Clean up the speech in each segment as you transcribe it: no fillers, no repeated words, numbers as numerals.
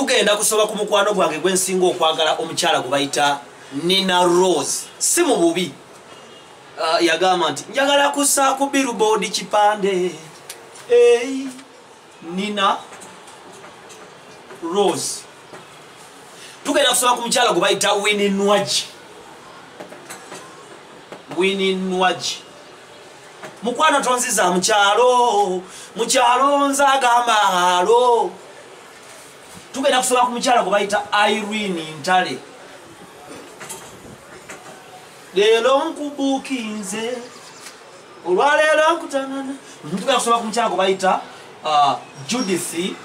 tugenda kusoba ku mukwano gwange gwensinga okwagala omukyala gwe bayita Nina Rose. Si mu bubi. Yagamba nti njagala kussa ku billboard kipande. Nina Rose. Tugenda kusoba ku mukyala gwe bayita Winnie Nwagi. Winnie Nwagi. Mukwano tonziza mukyalo nzagamba halo. Tugenda kusoba ku mukyala gwe bayita Irene Ntale. Lelo nkubukinze olwaleero nkutanana. Tugenda kusoba ku mukyala gwe bayita Judith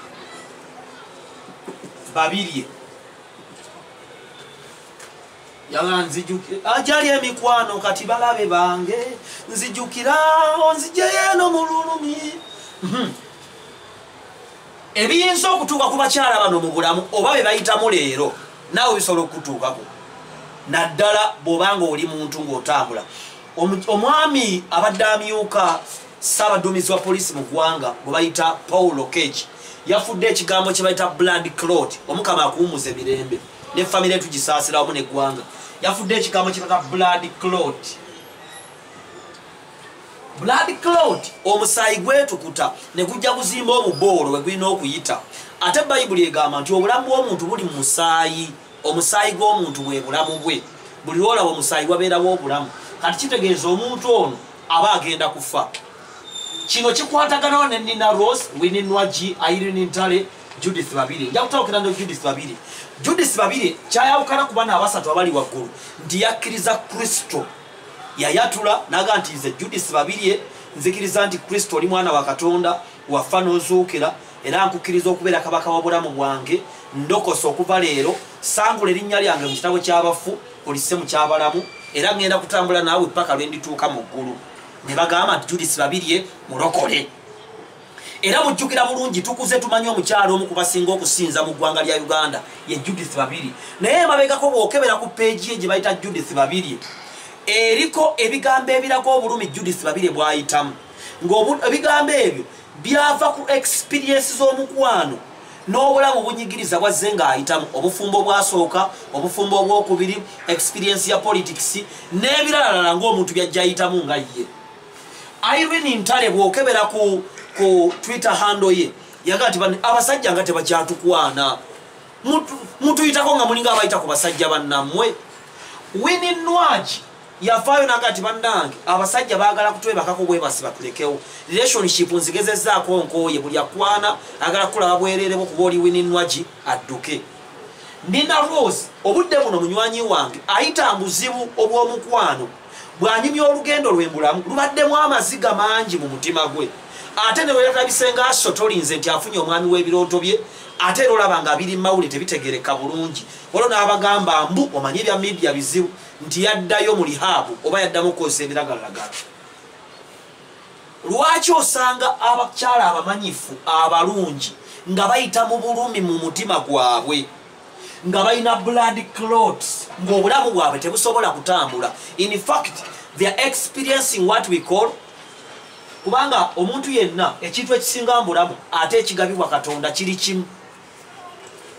Babirye. Yanga nzijukira ajali emikwano kati balabe bange nzijukira onzijeyo no mululumi. Ebiyinza okutuuka ku bakyala bano mu bulamu oba be bayitamu leero naawe bisobola okutuukako naddala bw'obanga oli muntu ng'otambula. Omwami abadde amyuka ssaabaduumizi wa poliisi mu ggwanga gwe bayita Paul Okech yafudde ekigambo kye bayita blood clot. Omukama akuwummuza emirembe ne famire tugisaasira wamu n'eggwanga. Yafudde ekigambo kye bayita blood clot. Blood clot omusaayi gwetukuta ne gujja kuzimba omuboolo we gulina okuyita. Ate Bayibuli egamba nti obulamu bw'omuntu buli mu musaayi. Omusaayi gw'omuntu bwe bulamu bwe. Buli lwolaba omusaayi wabeerawo obulamu. Kati kitegeeza omuntu ono aba agenda kufa. Kino kikwataganawo ne Nina Rose, Winnie Nwagi, Irene Ntale, Judith Babirye. Nja kutawukira ne Judith Babirye. Judith Babirye kyayawukana ku bana abasatu abali waggulu nti yakkiriza Kristo. Yayatula naga nti nze Judith Babirye nzikiriza nti Kristo oli mwana wa Katonda wafa n'ozuukira era nkukkiriza okubeera kabaka wa bulamu bwange ndokosa okuva leero sangula erinnya lyange mu kitabo ky'abafu olisse mu kyabalamu era ngenda kutambula naawe paka lwe ndituuka mu ggulu. Ne bagamba nti Judith Babirye mulokole. Era mujjukira bulungi tukuze tumanyi omukyalo omu kubasinga okusinza mu ggwanga lya Uganda ye Judith Babirye. Naye mabegako bw'okebera ku peegi ye gye bayita Judith Babirye eriko ebigambo ebiraga obulumi Judith Babirye bw'ayitamu. Ebigambo ebyo byava ku experience z'omukwano n'obulamu bunyigiriza bwazze ng'ayitamu. Obufumbo bwasooka, obufumbo obwokubiri, experience ya politics n'ebiralalala ng'omuntu byajja ayitamu nga ye. Irene Ntale bw'okebera ku Twitter handle ye yaga nti abasajja nga tebakyatukwana mutuyitako nga mulinga abayita ku basajja bannammwe. Winnie Nwagi yafaayo naga nti bannange abasajja baagala kutwebakako bwebasi batulekewo. Relationship nzigezezzaako nkooye buli akwana agala kulaba bwereere kuba oli Winnie Nwagi adduke. Nina Rose obudde buno munywanyi wange ayita buzibu obw'omukwano bw'anyumya olugendo lw'embulamu lubaddemu amaziga mangi mu mutima gwe. Ate ne weyatabisenga asotolinze nti afunye omwami w'ebirooto bye ate era olaba nga abiri mawule tebitegereka bulungi. Waliwo n'abagamba mbu omanyi ebya media bizibu nti yaddayo mu lihabu oba yaddamu okukozesa ebiragalalagala. Lwaki osanga abakyala abamanyifu abalungi nga bayita mu bulumi mu mutima gwabwe nga balina blood clots ng'obulamu bwabwe tebusobola kutambula? In fact they are experiencing what we call, kubanga omuntu yenna ekintu ekisinga mbulamu ate ekigabibwa Katonda kiri kimu.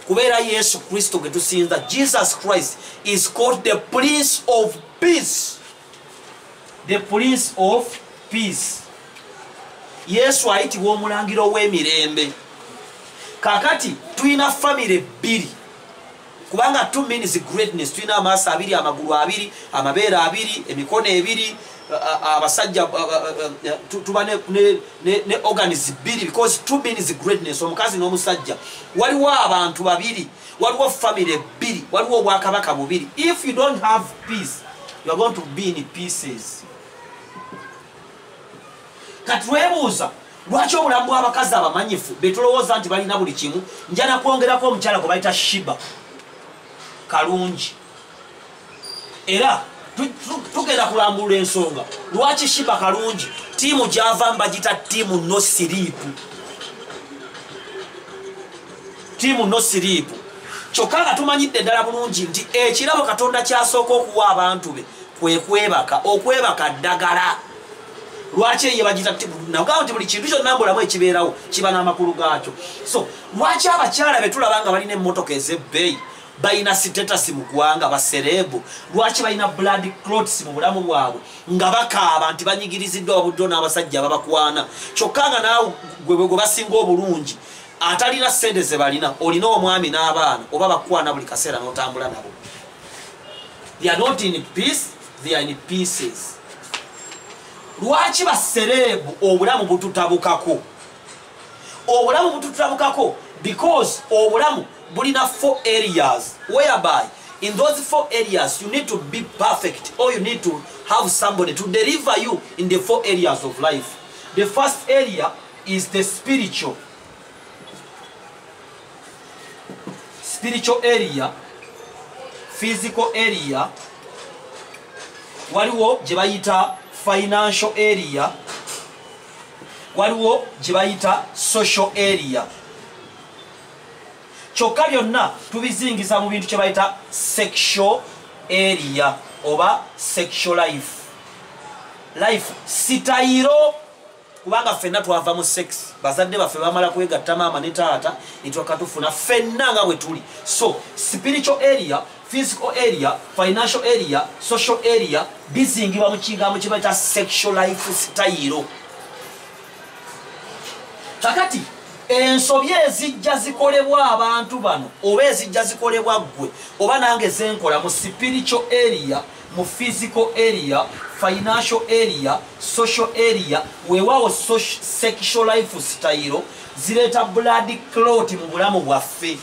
Kubeera Yesu Kristo gwe tusinza, Jesus Christ is called the Prince of Peace. The Prince of Peace. Yesu ayitibwa omulangiro w'emirembe. Kakati tulina family bbiri. Kubanga 2 means greatness. Tulina amaaso abiri, amagulu abiri, amabeere abiri, emikono ebiri, abasajja tuba ne organs bbiri, because 2 means greatness. Omukazi n'omusajja. Waliwo abantu babiri, waliwo family bbiri, waliwo obwakabaka bubiri. If you don't have peace, you are going to be in pieces. Kati weebuuza lwaki obulamu bw'abakazi abamanyifu betulowooza nti balina buli kimu. Nja nakwongerako omukyala gwe bayita Shiba Kalungi. Era tugenda kulambula ensonga lwaki Shiba Kalungi tiimu gy'ava mbagita tiimu no sleep. Tiimu no sleep. Kyokka nga tumanyidde ddala bulungi nti ekirabo Katonda kyasooka okuwa abantu be kwe kwebaka. Okwebaka ddagala. lwaki ye bagita nagamba nti buli kintu kyonna mbulamu ekibeerawo kiba n'amakulu gaakyo. So lwaki abakyala be tulaba nga balina emmotoka ez'ebbeeyi balina status mu ggwanga baserebu, lwaki balina blood clots mu bulamu bwabwe nga bakaaba nti banyigiriziddwa obuddo n'abasajja babakwana, kyokka nga naawe gwe basinga obulungi atalina ssente ze balina, olina omwami n'abaana oba bakwana buli kaseera n'otambula nabo. They are not in peace, they are in pieces. Lwaki baserebu obulamu bututabukako? Obulamu bututabukako because obulamu bulina 4 areas whereby in those 4 areas you need to be perfect or you need to have somebody to deliver you in the 4 areas of life. The first area is the spiritual area, physical area, waliwo gye bayita financial area, waliwo gye bayita social area. Kyokka byonna tubizingiza mu bintu kye bayita sexual area oba sexual life sitayiro, kubanga ffenna twava mu sex, bazadde baffe bamala kwegatta maama ne taata netwaka tufuna ffenna nga bwe tuli. So spiritual area, physical area, financial area, social area bizingibwa mu kigambo kye bayita sexual life sitayiro. Kakati ensobi ezijja zikolebwa abantu bano oba ezijja zikolebwa ggwe oba nange zenkola mu spiritual area, mu physical area, financial area, social area, weewaawo sexual life style zireeta blood clot mu bulamu bwaffe.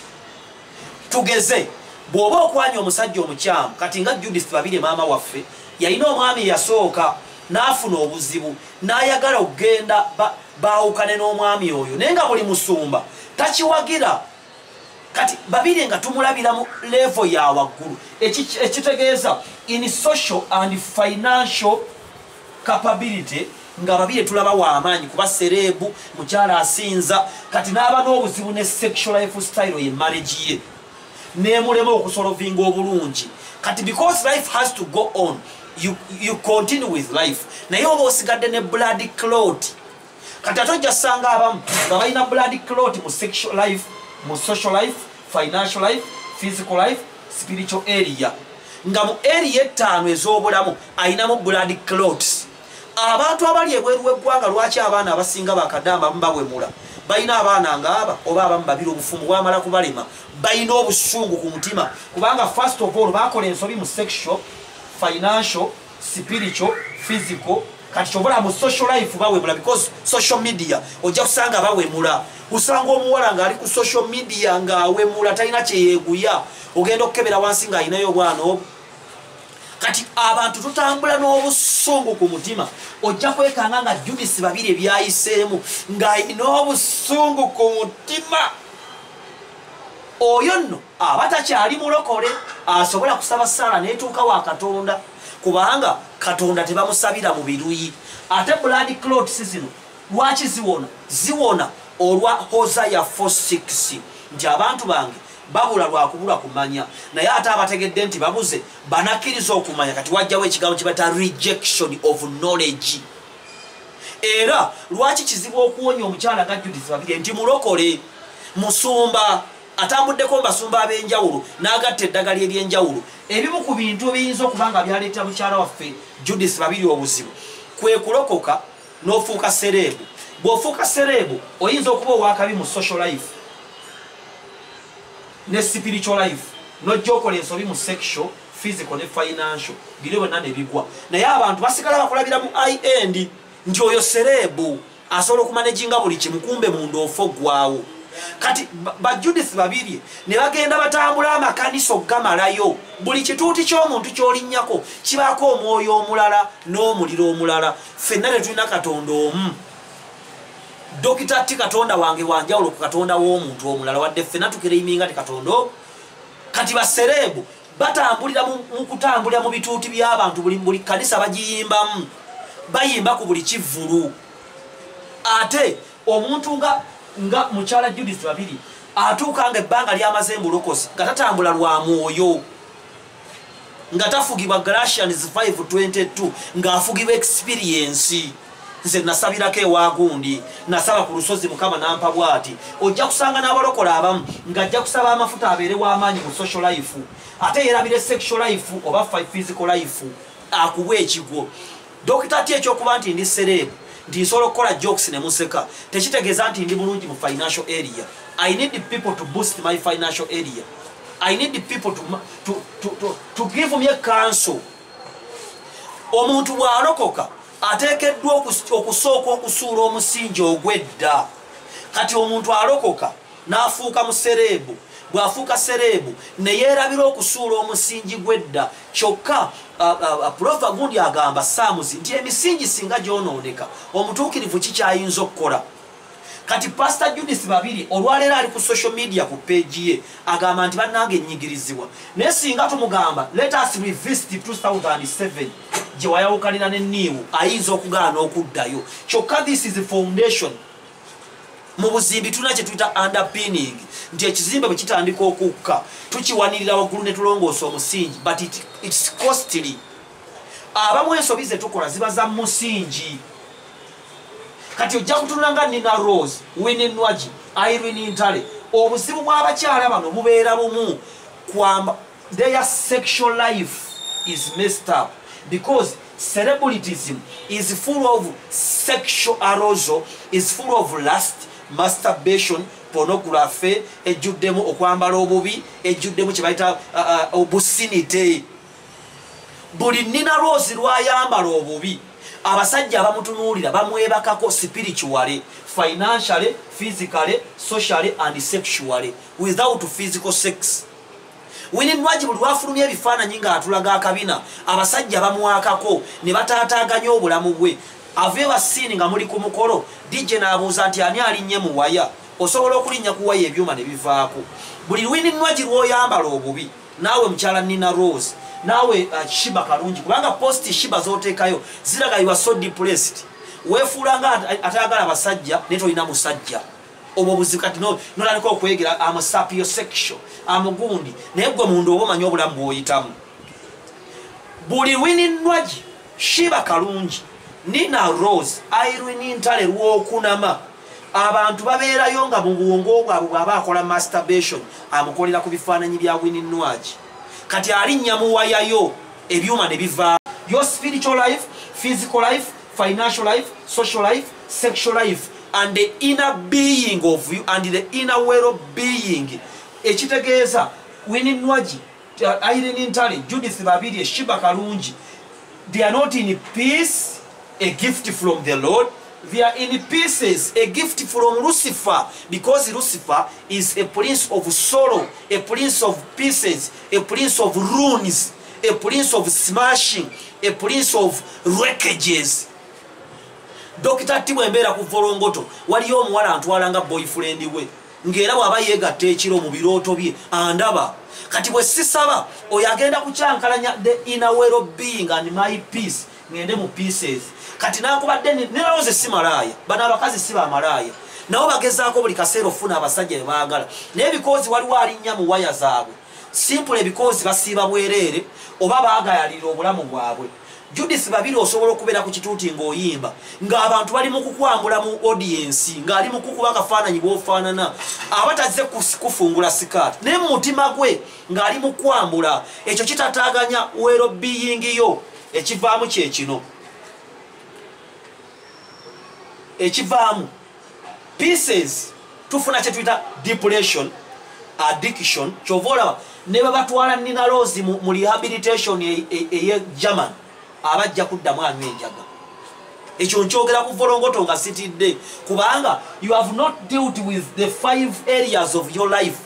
Tugeze bw'oba okwanya omusajja omukyamu, kati nga Judith Babirye maama waffe yalina omwami yasooka n'afuna obuzibu n'ayagala okugenda baawukane n'omwami oyo naye nga buli musumba takiwagira. Kati Babirye nga tumulabira mu level ya waggulu, ekitegeeza in social and financial capability nga Babirye tulaba w'amaanyi kuba serebu, mukyala asinza, kati n'aba n'obuzibu ne sexual life style ye marriage ye neemulema okusolovinga obulungi. Kati because life has to go on, you continue with life, naye oba osigadde ne blood clot. Kati atojja sanga abamu nga balina blood clot mu sexual life, mu social life, financial life, physical life, spiritual area, nga mu area ettaano ez'obulamu ayinamu blood clots. Abantu abali ebweru w'eggwanga lwaki abaana abasinga bakadamba mbawemula balina abaana ngaaba oba abamu babiri obufumu bwamala kubalema, balina obusungu ku mutima kubanga first of all bakola ensobi mu sexual, financial, spiritual, physical. Kati kyobola mu social life bawemula because social media ojja kusanga bawemula. Usanga omuwala ng'ali ku social media ng'awemula talina kyeyeeguya, ogenda okukebera wansi ng'alinayo obwana obwo. Kati abantu tutambula n'obusungu ku mutima, ojja kwekanga nga Judith Babirye byayiseemu ng'alina obusungu ku mutima. Oyo nno aba takyali mulokole, asobola kusaba Saala n'etuuka wa Katonda kubanga Katonda tebamusabira mu biruyi. Ate blood clots zino lwaki ziwona? Ziwona olwa Hosea 4:6 nti abantu bange babula lwakubula kumanya, naye ate abategedde nti babuze banakkiriza okumanya. Kati wajjawo ekigambo kibata rejection of knowledge. Era lwaki kizibu okuwonya omukyala nga Judith Babirye nti mulokole, musumba, atambuddeko basumba ab'enjawulo n'agatta eddagala ery'enjawulo. Ebimu ku bintu ebiyinza okubanga byaleeta mukyala waffe Judith Babirye obuzibu kwe kulokoka n'ofuuka serebu. Bw'ofuuka serebu oyinza okuba owakabi mu social life ne spiritual life, n'ojja okola ensobi mu sexual, physical ne financial, bino byonna ne bigwa. Naye abantu basigala bakulabira mu end nti oyo serebu asobola okumanaginga buli kimu, kumbe munda ofo gwawo. Kati ba Judith Babirye ne bagenda batambula amakanisa ogamalayo, buli kituuti ky'omuntu ky'olinnyako kibaako omwoyo omulala n'omuliro omulala. Ffenna tetulina Katonda omu. Dokita ati Katonda wange wanjawulo ku Katonda w'omuntu omulala, wadde ffenna tukereiminga ti Katonda. Kati baserebu batambulira mu kutambulira mu bituuti by'abantu, buli kanisa bagiyimbamu, bayimba ku buli kivvulu. Ate omuntu nga mukyala Judith Babirye atuuka nga ebbanga ly'amaze mbulokozi nga tatambula lwa mwoyo, nga tafugibwa Galatians 5:22, ng'afugibwa experience. nze nasabirako ewagundi nasaba ku lusozi mukama nampa bwati ojja kusanga n'abalokola abamu ng'ajja kusaba amafuta abeere w'amaanyi ku social life ate yerabire sexual life oba physical life akuwa ekigwo dokita ati ekyokuba nti ndi serebu nti nsobola okukola jokes ne museka tekitegeeza nti ndi bulungi mu financial area. I need the people to boost my financial area. I need the people to give me a counsel. Omuntu bw'alokoka ateekeddwa okusooka okusuula omusingi ogw'edda. Kati omuntu alokoka n'afuuka mu serebu, bw'afuuka serebu ne yeerabira okusuula omusingi gw'edda. Kyokka Profa gundi agamba Samuzi nti emisingi singa gyonooneka omutuukirivu kikyayinza okukola. Kati Pastor Judith Babiri olwaleero ali ku social media ku page ye agamba nti bannange nnyigirizibwa naye singa tumugamba let us revisit 2007 gye wayawukanira ne Niiwu ayinza okugaana okuddayo. Kyokka this is the foundation. Mu buzimbi tulina kye tuyita underpinning nti ekizimbe bwe kitandika okukka tukiwanirira waggulu ne tulongoosa omusingi but it's costly. Abamu ensobi ze tukola ziba za musingi. Kati ojja kutunula nga Nina Rose, Winnie Nwaji, Irene Ntale obuzibu bw'abakyala bano bubeera bumu kwamba their sexual life is messed up because celebritism is full of sexual arousal, is full of lust, masturbation, pornography, ejjuddemu okwambala obubi, ejjuddemu kye bayita obusinite. Buli Nina Rose lwayambala obubi abasajja abamutunuulira bamwebakako spiritually, financially, physically, socially and sexually without physical sex. Winnie Nwaji buli lwafulumya ebifaananyi ng'atulaga akabina abasajja bamwakako ne bataataaganya obulamu bwe. Ave basiini nga muli ku mukolo DJ n'abuuza nti ani alinnye mu waya, osobola okulinnya ku waya ebyuma ne bivaako. Buli Winnie Nwaji lw'oyambala obubi naawe mukyala Nina Rose nawe Shiba kalungi kubanga posti Shiba zoteekayo ziraga you are so depressed. Weefuula nga atayagala abasajja ne tolina musajja. Obwo buzibu kati nolabika okwegera sapiosexual amugundi naye gwe mundu oba omanyi obulamu bw'oyitamu. Buli Winnie Nwaji, Shiba kalungi, Nina Rose, Irene Ntale lw'okunama abantu babeerayo nga mu bwongo bwabwe bw'aba akola masturbation amukolera ku bifaananyi bya Winnie Nwaji. Kati alinnya mu wayayo ebyuma ne biva. Your spiritual life, physical life, financial life, social life, sexual life and the inner being of you and the inner well-being. Ekitegeeza Winnie Nwaji, Irene Ntale, Judith Babiri, Shiba kalungi, they are not in peace, a gift from the Lord. They are in pieces, a gift from Lucifer, because Lucifer is a prince of sorrow, a prince of pieces, a prince of ruins, a prince of smashing, a prince of wreckages. Dokita Tibwembeera ku Volongoto waliyo omuwala antwala nga boyfriend we ng'era bw'aba yeegatta ekiro mu birooto bye andaba. Kati bwe sisaba oyo agenda kukyankalanya the inner well-being and my peace ngende mu pieces. Kati nakubadde Nina Rose si malaaya, bano abakazi si ba malaaya, nabo bagezaako buli kaseera ofuna abasajja be baagala naye because waliwo alinnya mu waya zaabwe simple because basiiba bwereere oba baagayalira obulamu bwabwe. Judith Babiri osobola okubeera ku kituuti ng'oyimba ng'abantu bali mu kukwambula mu audience ng'ali mu kukuba akafaananyi bw'ofaanana abatazze kufungula sikaati naye mu mutima gwe ng'ali mu kwambula. Ekyo kitataaganya well-being yo. Ekivaamu kye kino, ekivaamu pieces tufuna kye tuyita depression, addiction. Kyova olaba ne babatwala Nina Rose mu rehabilitation eye German abajja kuddamu anywa enjaga. Ekyo nkyogera ku Volongoto nga sitidde kubanga you have not dealt with the 5 areas of your life.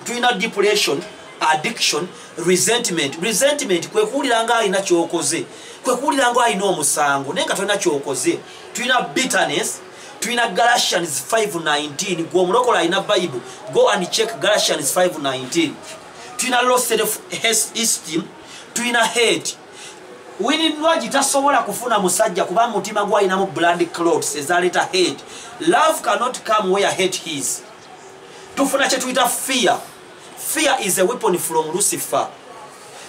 Tuyina depression, addiction, resentment. Resentment kwe kuwulira nga alina kyokoze, kwe kuwulira nga alina omusango naye nga tolina kyokoze. Tuyina bitterness, tuyina Galatians 5:19. Gwe omulokola alina Bible, go and check Galatians 5:19. Tuyina low self-esteem, tuyina hate. Winnie Nwaji tasobola kufuna musajja kuba mutima gwalinamu blood clots ezaleeta hate. Love cannot come where hate is. Tufuna kye tuyita fear. Fear is a weapon from Lucifer.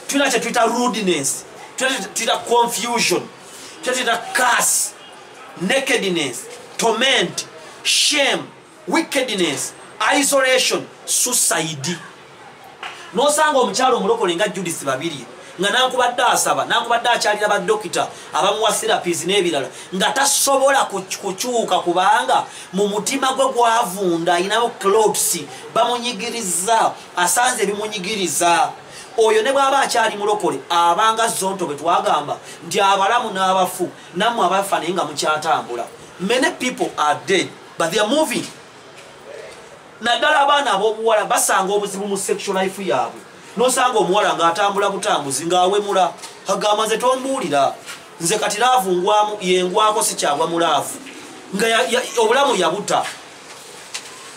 Tuyina kye tuyita rudeness, tuyita confusion, tuyita curse. nakedness, torment, shame, wickedness, isolation, suicide. Nosanga omukyalo omulokole nga Judith babiri nga nankubadde asaba nankubadde akyalira baddokita abamuwa therapies n'ebirala nga tasobola kukyuka kubanga mu mutima gwe gwavunda ayinawo clots bamunyigiriza asanze bimunyigiriza. Oyo ne bw'aba akyali mulokole abanga zonto bwe twagamba nti abalamu n'abafu nammwe abafa naye nga mukyatambula. Many people are dead but they are moving. Naddala abaana ab'obuwala basanga obuzibu mu sexual life yaabwe. Nosanga omuwala ng'atambula butambuzi ng'awemula agamba nze tombuulira nze kati laavu ngwamu yengwako sikyagwa mu laavu nga obulamu yabuta.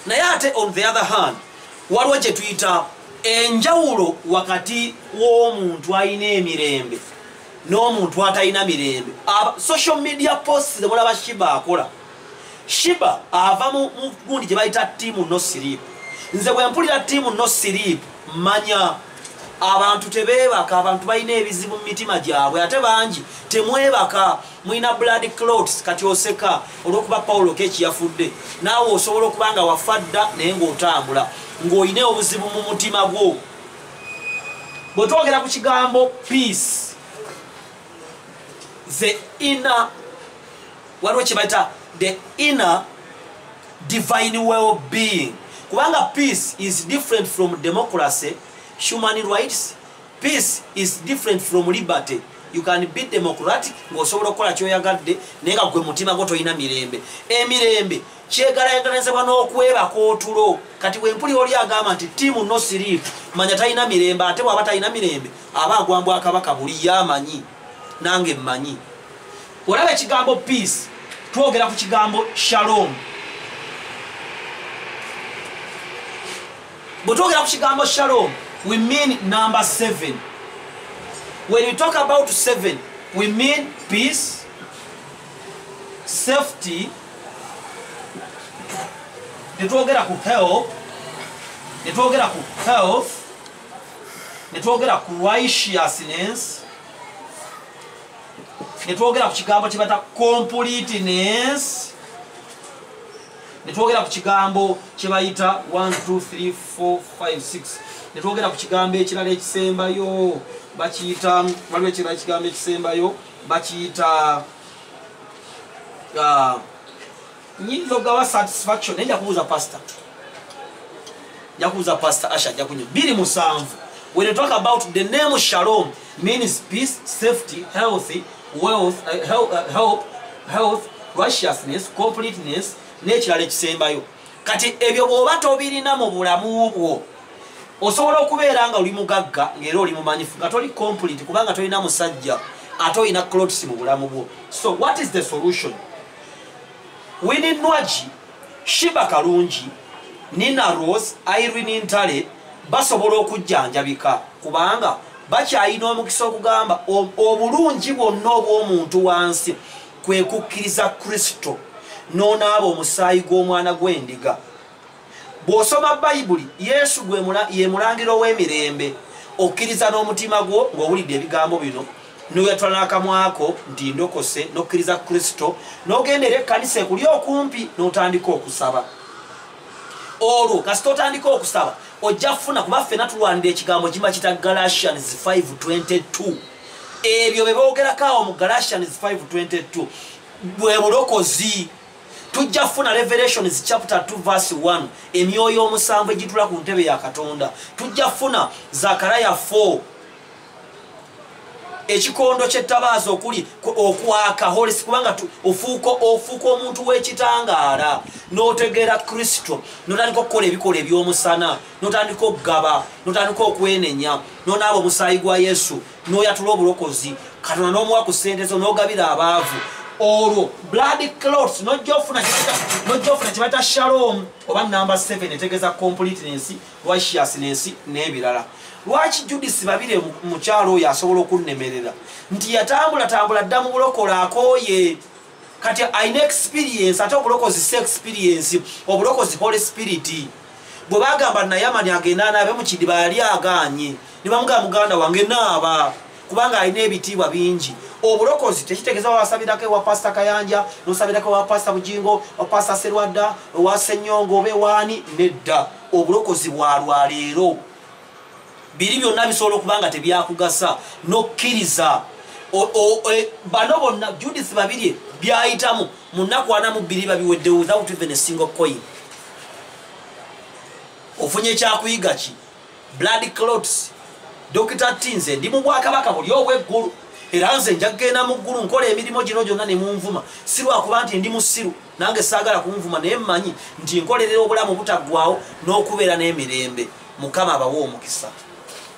Naye ate on the other hand waliwo gye tuyita enjawulo wakati w'omuntu alina emirembe n'omuntu atalina mirembe. Social media posts ze mulaba Shiba akola. Shiba ava mu gundi gye bayita team no sleep. Nze bwe mpulira team no sleep manya abantu tebeebaka, abantu balina ebizibu mu mitima gyabwe ate bangi temwebaka, mulina blood clots kati oseka olw'okuba Paulo Keeki yafudde naawe osobola okuba nga wafadda naye ng'otambula ng'olina obuzibu mu mutima gwo. Bwe twogera ku kigambo peace, the inner, waliwo kye bayita the inner divine well-being. Kubanga peace is different from democracy, human rights. Peace is different from liberty. You can be democratic ng'osobola okukola ky'oyagadde naye nga gwe mutima gwo toyina mirembe. Emirembe kyegalagalanyizibwa n'okwebaka otulo. Kati bwe mpuli oli agamba nti team no sleep manya talina mirembe ate bw'aba talina mirembe aba agwambwa akabaka buli yamanyi nange mmanyi. Olaba ekigambo peace twogera ku kigambo shalom. But talking about Chigambo Shalom, we mean number 7. When we talk about 7, we mean peace, safety, netwogera ku health, netwogera ku health, netwogera ku righteousness, netwogera ku kigambo kye bata completeness, netwogera ku kigambo kye bayita 1 2 3 4 5 6. Netwogera ku kigambo ekirala ekisembayo bakiyita, waliwo ekirala ekigambo ekisembayo bakiyita nyinza okugawa satisfaction. Naye njakubuuza pastor Asha jakunyo 2:7. When you talk about the name Shalom means peace, safety, healthy, wealth, health, righteousness, completeness n'ekirala ekisembayo. Kati ebyo bw'oba tobirina mu bulamu bwo osobola okubeera nga oli mugagga ng'era oli mumanyifu nga toli complete kubanga tolina musajja ate olina clots mu bulamu bwo. So what is the solution? Winnie Nwaji, Shiba Kalungi, Nina Rose, Irene Ntale basobola okujjanjabika kubanga bakyalina omukisa okugamba obulungi bwonna obw'omuntu wansi kwe kukkiriza Kristo n'onaaba omusaayi gw'omwana gw'endiga. Bw'osoma Bayibuli Yesu ye mulangira ow'emirembe okkiriza n'omutima gwo ng'owulidde ebigambo bino n'oyatula n'akamwako nti ndokose n'okkiriza Kristo n'ogendera ekkanisa ekuli okumpi n'otandika okusaba. Olwo kasita otandika okusaba ojja kufuna kuba ffenna tulwanira ekigambo kiba kita Galatians 5:22. Ebyo bye boogerako awo mu Galatians 5:22 bwe bulokozi. Tujja kufuna Revelations chapter 2 verse 1 emyoyo omusanvu egitula ku ntebe ya Katonda. Tujja kufuna Zakaraya 4 ekikondo ky'ettabaaza okuli okwaka Holy kubanga ofuuka omuntu w'ekitangaala n'otegeera Kristo n'otandika okukola ebikola eby'omusana n'otandika okugaba n'otandika okwenenya n'onaaba omusaayi gwa Yesu n'oyatula obulokozi Katonda n'omuwa ku ssente zo n'ogabira abaavu. Olwo blood clots n'ojja ofuna kye bayita Shalom oba number 7 etegeeza completeness, righteousness n'ebirala. Lwaki Judith babire mukyalo oyo asobola okunnemerera nti yatambula dda mu bulokola akooye kati ayina experience ate obulokozi si experience obulokozi Holy Spirit. Bwe bagamba Nayamani agenda anaabe mu kidiba yali agaanye ne bamugamba muganda wange naaba kubanga alina ebitiibwa bingi. Obulokozi tekitegeeza wasabirako ewa Pastor Kayanja, nosabirako ewa Pastor Bujingo, ewa Pastor Serwadda, ewa Ssenyongo oba ewaani, nedda. Obulokozi bwa lwaleero. Biri byonna bisobola okubanga tebyakugasa nokkiriza. Bano bonna Judith babiri byayitamu mu nnaku 42 babiwedde without even a single coin. Ofunye ekyakuyiga ki? Blood clots. Dr. Tinze ndi mu Bwakabaka buli obweggulu. Era nze nja kugenda mu ggulu nkola emirimu gino gyonna ne munvuma. Si lwakuba nti ndi musiru nange saagala kunvuma naye mmanyi nti nkolerera obulamu butaggwaawo n'okubeera n'emirembe. Mukama abawe omukisa.